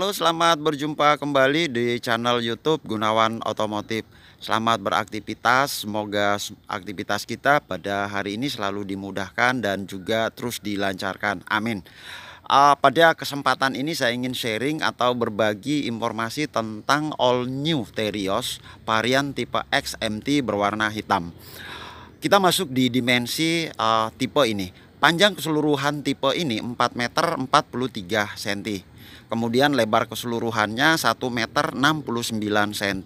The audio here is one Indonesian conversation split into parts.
Halo, selamat berjumpa kembali di channel YouTube Gunawan Otomotif. Selamat beraktivitas, semoga aktivitas kita pada hari ini selalu dimudahkan dan juga terus dilancarkan. Amin. Pada kesempatan ini saya ingin sharing atau berbagi informasi tentang all new Terios varian tipe X MT berwarna hitam. Kita masuk di dimensi tipe ini. Panjang keseluruhan tipe ini 4 meter 43 cm. Kemudian lebar keseluruhannya 1 meter 69 cm.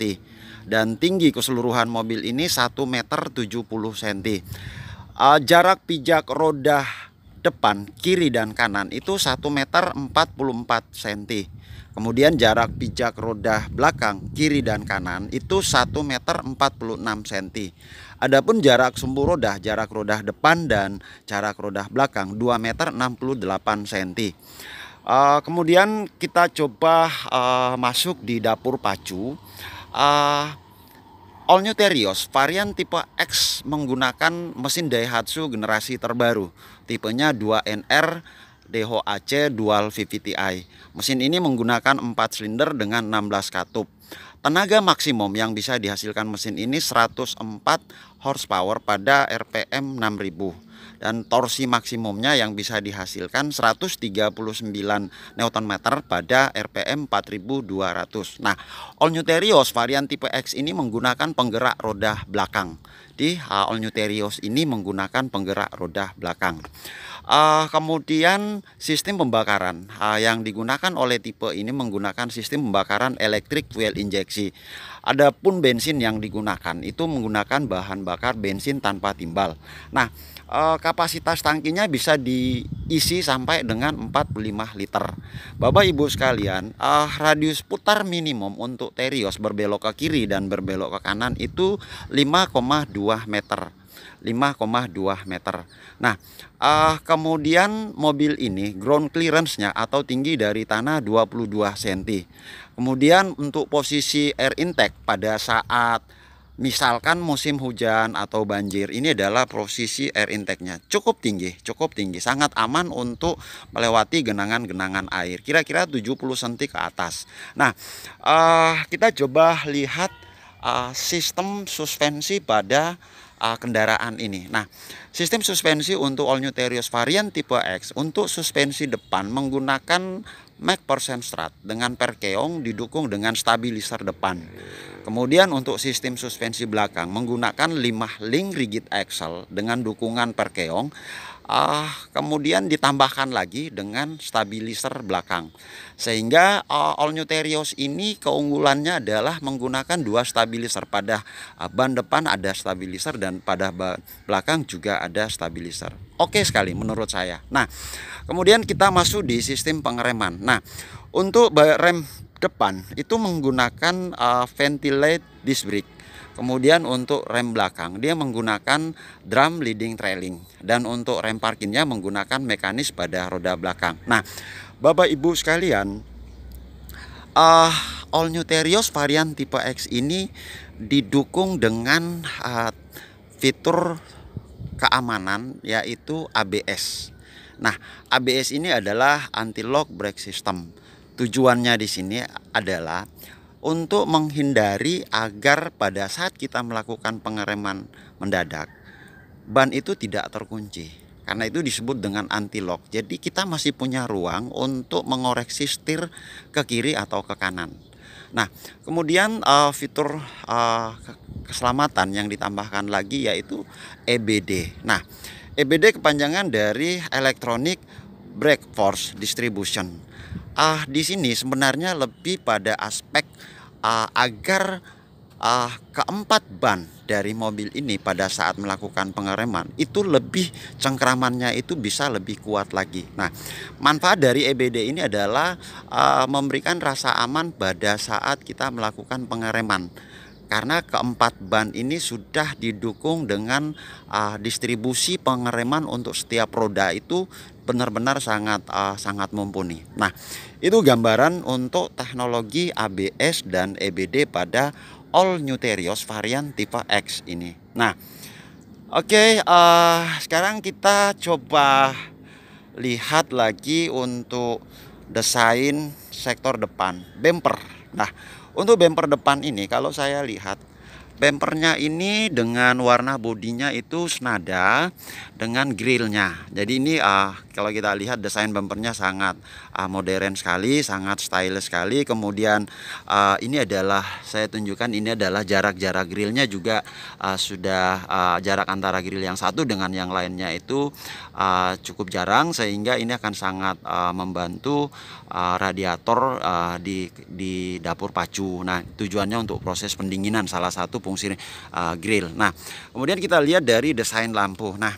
Dan tinggi keseluruhan mobil ini 1 meter 70 cm. Jarak pijak roda depan, kiri dan kanan itu 1 meter 44 cm. Kemudian jarak pijak roda belakang, kiri dan kanan itu 1 meter 46 cm. Adapun jarak sumbu roda, jarak roda depan dan jarak roda belakang 2 meter 68 cm. Kemudian kita coba masuk di dapur pacu. All New Terios varian tipe X menggunakan mesin Daihatsu generasi terbaru. Tipenya 2NR DHC Dual VVTi. Mesin ini menggunakan 4 silinder dengan 16 katup. Tenaga maksimum yang bisa dihasilkan mesin ini 104 horsepower pada RPM 6000. Dan torsi maksimumnya yang bisa dihasilkan 139 Nm pada RPM 4200. Nah, All New Terios varian tipe X ini menggunakan penggerak roda belakang. Di All New Terios ini menggunakan penggerak roda belakang. Kemudian sistem pembakaran yang digunakan oleh tipe ini menggunakan sistem pembakaran elektrik fuel injeksi. Adapun bensin yang digunakan itu menggunakan bahan bakar bensin tanpa timbal. Nah, kapasitas tangkinya bisa diisi sampai dengan 45 liter. Bapak Ibu sekalian, radius putar minimum untuk Terios berbelok ke kiri dan berbelok ke kanan itu 5,2 meter. 5,2 meter. Nah, kemudian mobil ini ground clearance-nya atau tinggi dari tanah 22 cm. Kemudian untuk posisi air intake pada saat misalkan musim hujan atau banjir, ini adalah posisi air intake-nya cukup tinggi, sangat aman untuk melewati genangan-genangan air, kira-kira 70 cm ke atas. Nah, kita coba lihat sistem suspensi pada kendaraan ini. Nah, sistem suspensi untuk All New Terios varian tipe X untuk suspensi depan menggunakan McPherson Strut dengan perkeong didukung dengan stabilizer depan. Kemudian untuk sistem suspensi belakang menggunakan 5 link rigid axle dengan dukungan perkeong. Kemudian ditambahkan lagi dengan stabilizer belakang, sehingga All New Terios ini keunggulannya adalah menggunakan 2 stabilizer. Pada ban depan ada stabilizer dan pada ban belakang juga ada stabilizer. Oke sekali menurut saya. Nah, kemudian kita masuk di sistem pengereman. Nah, untuk rem depan itu menggunakan ventilate disc brake. Kemudian untuk rem belakang dia menggunakan drum leading trailing, dan untuk rem parkirnya menggunakan mekanis pada roda belakang. Nah, Bapak Ibu sekalian, All New Terios varian tipe X ini didukung dengan fitur keamanan yaitu ABS. Nah, ABS ini adalah anti-lock brake system. Tujuannya di sini adalah untuk menghindari agar pada saat kita melakukan pengereman mendadak, ban itu tidak terkunci. Karena itu disebut dengan anti lock. Jadi kita masih punya ruang untuk mengoreksi setir ke kiri atau ke kanan. Nah, kemudian fitur keselamatan yang ditambahkan lagi yaitu EBD. Nah, EBD kepanjangan dari Electronic Brake Force Distribution. Di sini sebenarnya lebih pada aspek agar keempat ban dari mobil ini pada saat melakukan pengereman itu lebih cengkramannya itu bisa lebih kuat lagi. Nah, manfaat dari EBD ini adalah memberikan rasa aman pada saat kita melakukan pengereman. Karena keempat ban ini sudah didukung dengan distribusi pengereman untuk setiap roda itu benar-benar sangat mumpuni. Nah, itu gambaran untuk teknologi ABS dan EBD pada All New Terios varian tipe X ini. Nah, oke, sekarang kita coba lihat lagi untuk desain sektor depan bumper. Nah, untuk bumper depan ini kalau saya lihat bumpernya ini dengan warna bodinya itu senada dengan grillnya. Jadi ini kalau kita lihat desain bumpernya sangat modern sekali, sangat stylish sekali. Kemudian ini adalah saya tunjukkan, ini adalah jarak-jarak grillnya juga sudah jarak antara grill yang satu dengan yang lainnya itu cukup jarang, sehingga ini akan sangat membantu radiator di dapur pacu. Nah, tujuannya untuk proses pendinginan, salah satu fungsi grill. Nah, kemudian kita lihat dari desain lampu. Nah,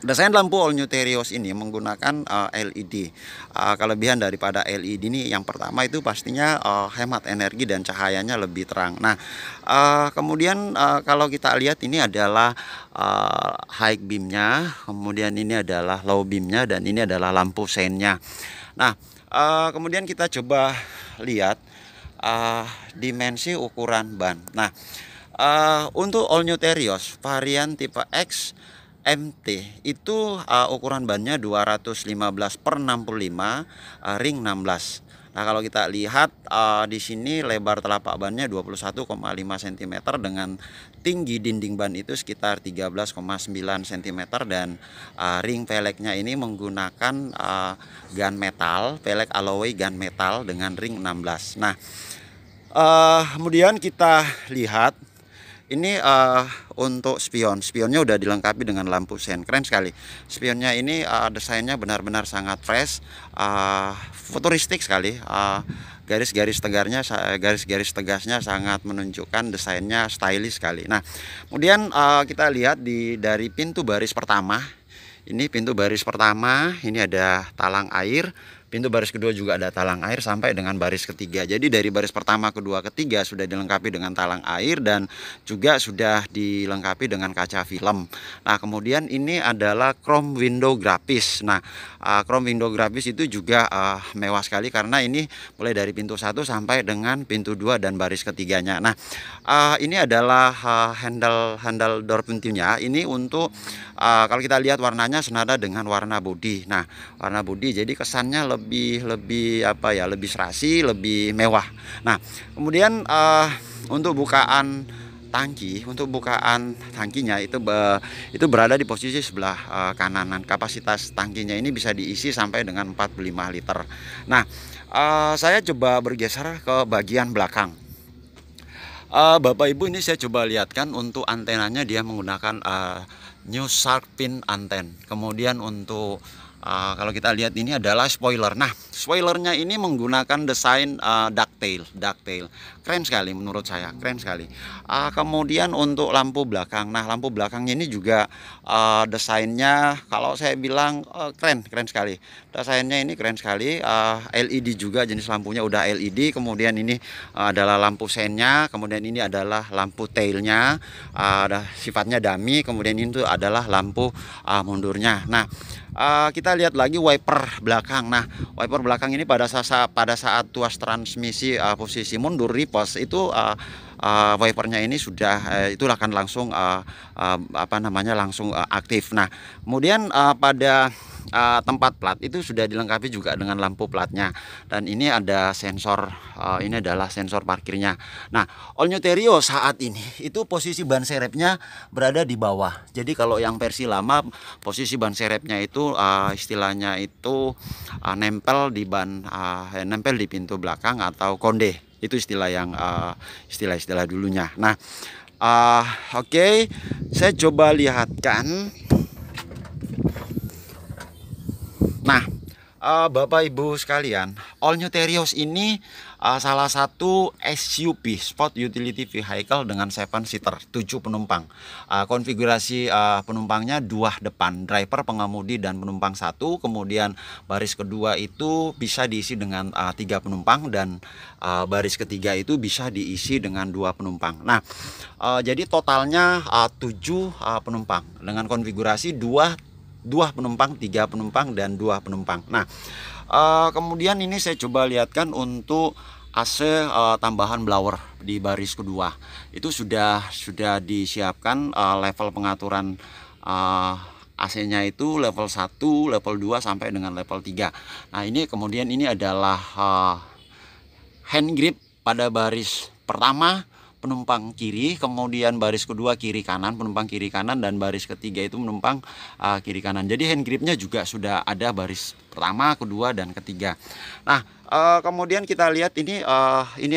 desain lampu all new Terios ini menggunakan LED. Kelebihan daripada LED ini yang pertama itu pastinya hemat energi dan cahayanya lebih terang. Nah, kemudian kalau kita lihat ini adalah high beamnya, kemudian ini adalah low beamnya, dan ini adalah lampu seinnya. Nah, kemudian kita coba lihat dimensi ukuran ban. Nah, untuk all new Terios varian tipe X MT itu ukuran bannya 215/65 ring 16. Nah, kalau kita lihat di sini lebar telapak bannya 21,5 cm dengan tinggi dinding ban itu sekitar 13,9 cm, dan ring peleknya ini menggunakan gun metal, pelek alloy gun metal dengan ring 16. Nah, kemudian kita lihat ini untuk spionnya udah dilengkapi dengan lampu sen, keren sekali. Spionnya ini desainnya benar-benar sangat fresh, futuristik sekali. Garis-garis tegasnya sangat menunjukkan desainnya stylish sekali. Nah, kemudian kita lihat dari pintu baris pertama. Ini pintu baris pertama, ini ada talang air. Pintu baris kedua juga ada talang air sampai dengan baris ketiga. Jadi dari baris pertama, kedua, ketiga sudah dilengkapi dengan talang air dan juga sudah dilengkapi dengan kaca film. Nah, kemudian ini adalah chrome window grapis. Nah, chrome window grapis itu juga mewah sekali karena ini mulai dari pintu 1 sampai dengan pintu 2 dan baris ketiganya. Nah, ini adalah handle door pintunya. Ini untuk kalau kita lihat warnanya senada dengan warna bodi. Nah, warna bodi jadi kesannya lebih serasi, lebih mewah. Nah, kemudian untuk bukaan tangkinya itu berada di posisi sebelah kanan. Kapasitas tangkinya ini bisa diisi sampai dengan 45 liter. Nah, saya coba bergeser ke bagian belakang. Bapak Ibu, ini saya coba lihatkan untuk antenanya, dia menggunakan New Shark Fin anten. Kemudian untuk kalau kita lihat ini adalah spoiler. Nah, spoilernya ini menggunakan desain ducktail. Keren sekali menurut saya, keren sekali. Kemudian untuk lampu belakang. Nah, lampu belakangnya ini juga desainnya kalau saya bilang keren sekali. Desainnya ini keren sekali. LED juga, jenis lampunya udah LED. Kemudian ini adalah lampu seinnya. Kemudian ini adalah lampu tailnya. Ada sifatnya dummy. Kemudian ini tuh adalah lampu mundurnya. Nah, kita lihat lagi wiper belakang. Nah, wiper belakang ini pada saat tuas transmisi posisi mundur reverse itu wipernya ini sudah itu akan langsung langsung aktif. Nah, kemudian pada tempat plat itu sudah dilengkapi juga dengan lampu platnya, dan ini ada sensor, ini adalah sensor parkirnya. Nah, all new Terios saat ini itu posisi ban serepnya berada di bawah. Jadi kalau yang versi lama posisi ban serepnya itu istilahnya itu nempel di nempel di pintu belakang atau konde. Itu istilah yang istilah dulunya. Nah, oke, saya coba lihatkan. Nah, Bapak Ibu sekalian, all new Terios ini salah satu SUV sport utility vehicle dengan 7 seater, 7 penumpang. Konfigurasi penumpangnya 2 depan, driver, pengemudi, dan penumpang 1. Kemudian baris kedua itu bisa diisi dengan 3 penumpang, dan baris ketiga itu bisa diisi dengan 2 penumpang. Nah, jadi totalnya 7 penumpang dengan konfigurasi 2 penumpang, 3 penumpang, dan 2 penumpang. Nah, kemudian ini saya coba lihatkan untuk AC tambahan blower di baris kedua. Itu sudah disiapkan level pengaturan AC-nya itu level 1, level 2 sampai dengan level 3. Nah, ini kemudian ini adalah hand grip pada baris pertama penumpang kiri, kemudian baris kedua kiri kanan, penumpang kiri kanan, dan baris ketiga itu penumpang kiri kanan. Jadi hand gripnya juga sudah ada baris pertama, kedua, dan ketiga. Nah, kemudian kita lihat ini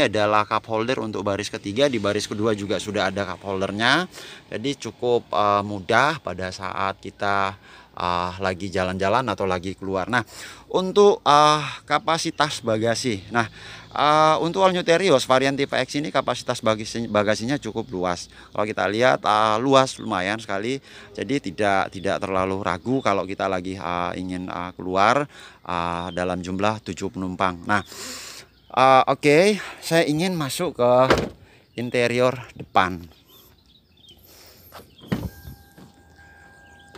adalah cup holder untuk baris ketiga. Di baris kedua juga sudah ada cup holdernya. Jadi cukup mudah pada saat kita lagi jalan-jalan atau lagi keluar. Nah, untuk kapasitas bagasi. Nah, untuk All New Terios varian tipe X ini kapasitas bagasinya cukup luas. Kalau kita lihat luas lumayan sekali. Jadi tidak terlalu ragu kalau kita lagi ingin keluar dalam jumlah 7 penumpang. Nah, oke, saya ingin masuk ke interior depan.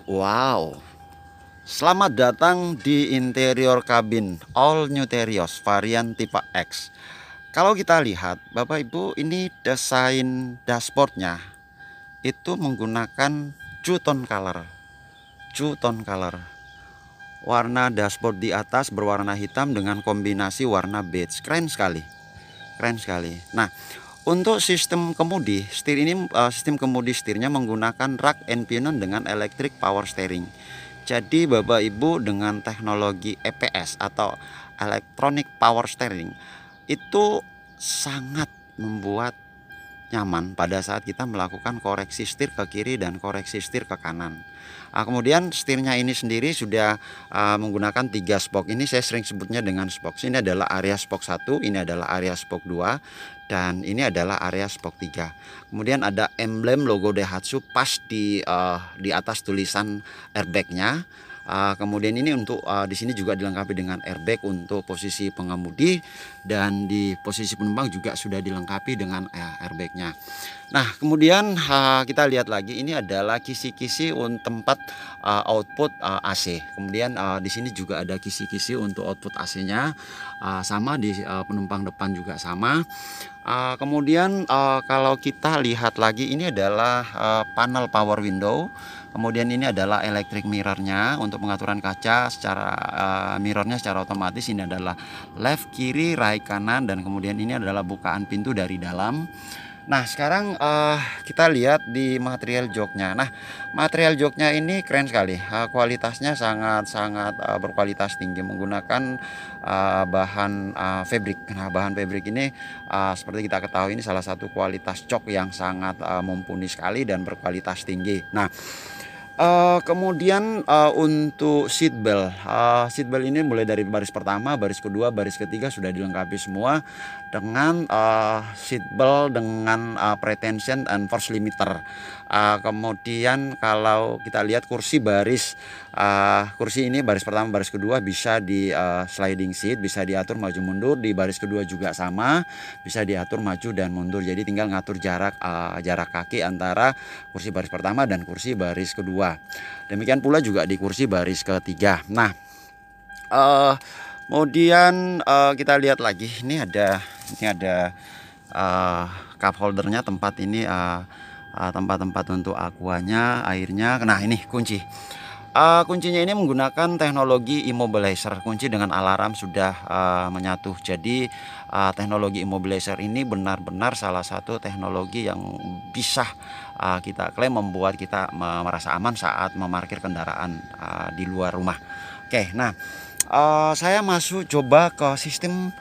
Wow. Selamat datang di interior kabin All New Terios varian tipe X. Kalau kita lihat Bapak Ibu, ini desain dashboardnya itu menggunakan two-tone color. Warna dashboard di atas berwarna hitam dengan kombinasi warna beige. Keren sekali. Nah, untuk sistem kemudi setir ini, sistem kemudi setirnya menggunakan rack and pinion dengan electric power steering. Jadi Bapak Ibu, dengan teknologi EPS atau electronic power steering itu sangat membuat nyaman pada saat kita melakukan koreksi setir ke kiri dan koreksi setir ke kanan. Kemudian setirnya ini sendiri sudah menggunakan 3 spoke. Ini saya sering sebutnya dengan spoke. Ini adalah area spoke 1, ini adalah area spoke 2, dan ini adalah area spoke 3. Kemudian ada emblem logo Daihatsu pas di atas tulisan airbagnya. Kemudian ini untuk di sini juga dilengkapi dengan airbag untuk posisi pengemudi, dan di posisi penumpang juga sudah dilengkapi dengan airbagnya. Nah, kemudian kita lihat lagi, ini adalah kisi-kisi untuk tempat output AC. Kemudian di sini juga ada kisi-kisi untuk output AC-nya, sama di penumpang depan juga sama. Kemudian kalau kita lihat lagi, ini adalah panel power window. Kemudian ini adalah electric mirrornya untuk pengaturan kaca secara mirrornya secara otomatis. Ini adalah left kiri, right kanan, dan kemudian ini adalah bukaan pintu dari dalam. Nah, sekarang kita lihat di material joknya. Nah, material joknya ini keren sekali. Kualitasnya sangat berkualitas tinggi, menggunakan bahan fabric. Nah, bahan fabric ini seperti kita ketahui ini salah satu kualitas jok yang sangat mumpuni sekali dan berkualitas tinggi. Nah, kemudian untuk seat belt ini mulai dari baris pertama, baris kedua, baris ketiga sudah dilengkapi semua dengan seat belt dengan pretension and force limiter. Kemudian kalau kita lihat kursi ini baris pertama, baris kedua bisa di sliding seat, bisa diatur maju mundur. Di baris kedua juga sama, bisa diatur maju dan mundur. Jadi tinggal ngatur jarak kaki antara kursi baris pertama dan kursi baris kedua. Demikian pula juga di kursi baris ketiga. Nah, kemudian kita lihat lagi, ini ada cup holdernya, tempat ini tempat-tempat untuk aquanya, airnya. Nah, ini kunci. Kuncinya ini menggunakan teknologi immobilizer. Kunci dengan alarm sudah menyatu. Jadi teknologi immobilizer ini benar-benar salah satu teknologi yang bisa kita klaim membuat kita merasa aman saat memarkir kendaraan di luar rumah. Oke, nah saya masuk coba ke sistem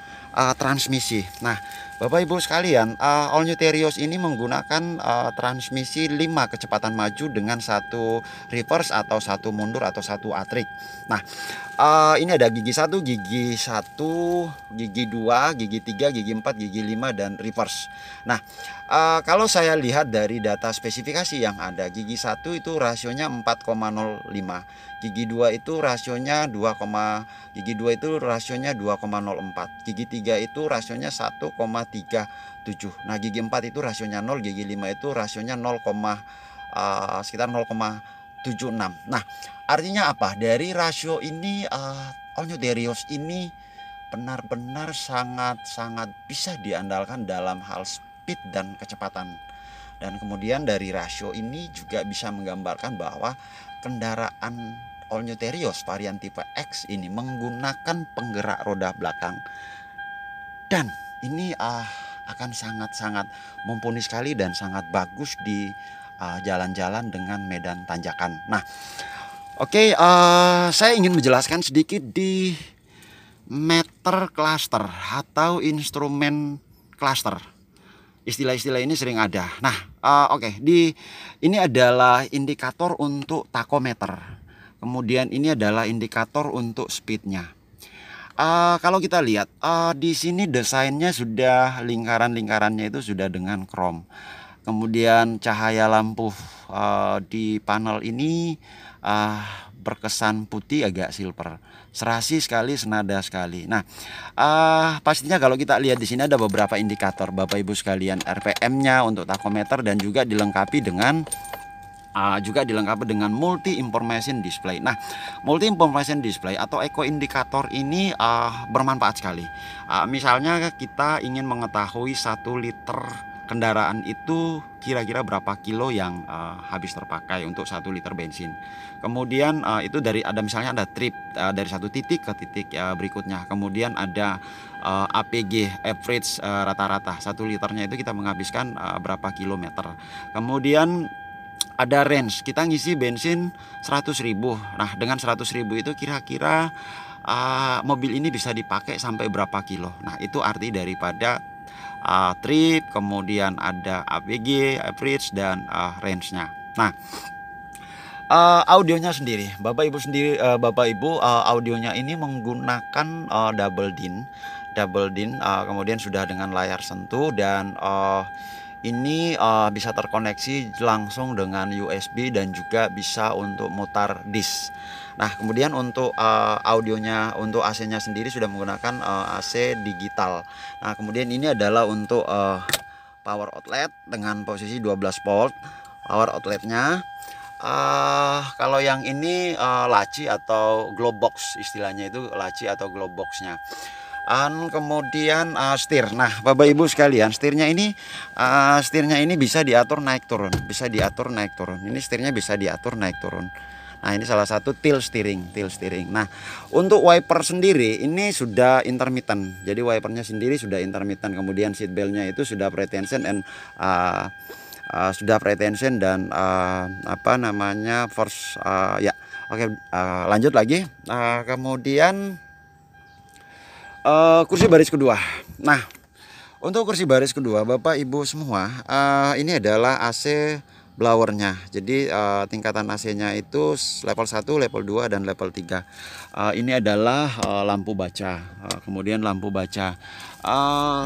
transmisi. Nah, Bapak Ibu sekalian, All New Terios ini menggunakan transmisi 5 kecepatan maju dengan 1 reverse atau 1 mundur atau 1 atrik. Nah, ini ada gigi 1, gigi 1, gigi 2, gigi 3, gigi 4, gigi 5, dan reverse. Nah, kalau saya lihat dari data spesifikasi yang ada, gigi 1 itu rasionya 4,05, gigi 2 itu rasionya 2,04, gigi 3 itu rasionya 1,37. Nah, gigi 4 itu rasionya 0, gigi 5 itu rasionya sekitar 0,76. Nah, artinya apa? Dari rasio ini All New Terios ini benar-benar sangat bisa diandalkan dalam hal speed dan kecepatan. Dan kemudian dari rasio ini juga bisa menggambarkan bahwa kendaraan All New Terios varian tipe X ini menggunakan penggerak roda belakang, dan ini akan sangat-sangat mumpuni sekali dan sangat bagus di jalan-jalan dengan medan tanjakan. Nah, oke, saya ingin menjelaskan sedikit di meter cluster atau instrumen cluster. Istilah-istilah ini sering ada. Nah, oke, ini adalah indikator untuk takometer. Kemudian ini adalah indikator untuk speednya. Kalau kita lihat di sini desainnya sudah lingkaran-lingkarannya itu sudah dengan chrome. Kemudian cahaya lampu di panel ini berkesan putih agak silver, serasi sekali, senada sekali. Nah, pastinya kalau kita lihat di sini ada beberapa indikator, Bapak Ibu sekalian, RPM-nya untuk takometer dan juga dilengkapi dengan multi information display. Nah, multi information display atau eco indikator ini bermanfaat sekali. Misalnya kita ingin mengetahui 1 liter kendaraan itu kira-kira berapa kilo yang habis terpakai untuk 1 liter bensin. Kemudian itu misalnya ada trip dari satu titik ke titik berikutnya. Kemudian ada APG, average rata-rata 1 liternya itu kita menghabiskan berapa kilometer. Kemudian ada range, kita ngisi bensin 100.000. Nah, dengan 100.000 itu kira-kira mobil ini bisa dipakai sampai berapa kilo. Nah, itu arti daripada trip, kemudian ada APG, average, dan range-nya. Nah, audionya sendiri, Bapak Ibu, audionya ini menggunakan double din, kemudian sudah dengan layar sentuh, dan ini bisa terkoneksi langsung dengan USB dan juga bisa untuk mutar disk. Nah, kemudian untuk audionya, untuk AC-nya sendiri sudah menggunakan AC digital. Nah, kemudian ini adalah untuk power outlet dengan posisi 12 volt power outletnya. Kalau yang ini laci atau glow box, istilahnya itu laci atau glow boxnya. Kemudian setir. Nah, Bapak Ibu sekalian, setirnya ini bisa diatur naik turun, Ini setirnya bisa diatur naik turun. Nah, ini salah satu tilt steering. Nah, untuk wiper sendiri ini sudah intermittent. Jadi wipernya sendiri sudah intermittent. Kemudian seat beltnya itu sudah pretension dan force ya. Oke, lanjut lagi. Kemudian kursi baris kedua. Nah, untuk kursi baris kedua, Bapak Ibu semua, ini adalah AC blowernya. Jadi tingkatan AC-nya itu level 1, level 2, dan level 3. Ini adalah lampu baca. Kemudian lampu baca.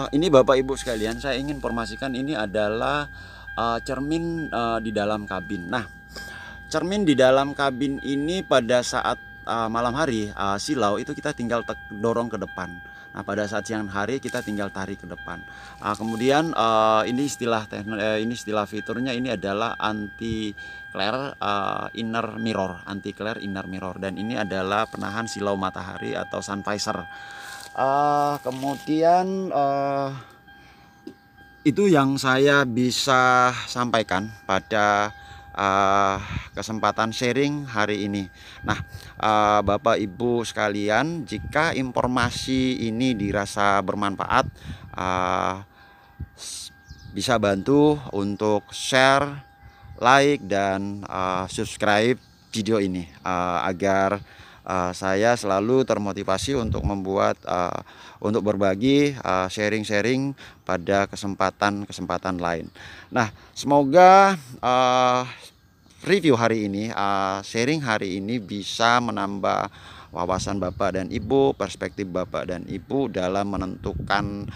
Ini Bapak Ibu sekalian, saya ingin informasikan ini adalah cermin di dalam kabin. Nah, cermin di dalam kabin ini pada saat malam hari silau itu kita tinggal dorong ke depan. Nah, pada saat siang hari kita tinggal tarik ke depan. Kemudian ini istilah fiturnya ini adalah anti glare inner mirror, dan ini adalah penahan silau matahari atau sun visor. Kemudian itu yang saya bisa sampaikan pada kesempatan sharing hari ini. Nah, Bapak Ibu sekalian, jika informasi ini dirasa bermanfaat, bisa bantu untuk share, like, dan subscribe video ini agar saya selalu termotivasi untuk untuk berbagi sharing-sharing pada kesempatan lain. Nah, semoga review hari ini, sharing hari ini bisa menambah wawasan Bapak dan Ibu, perspektif Bapak dan Ibu dalam menentukan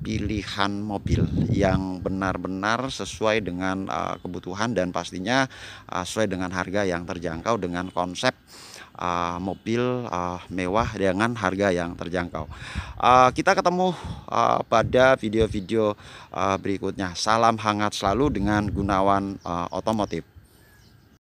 pilihan mobil yang benar-benar sesuai dengan kebutuhan dan pastinya sesuai dengan harga yang terjangkau, dengan konsep mobil mewah dengan harga yang terjangkau. Kita ketemu pada video-video berikutnya. Salam hangat selalu dengan Gunawan Otomotif.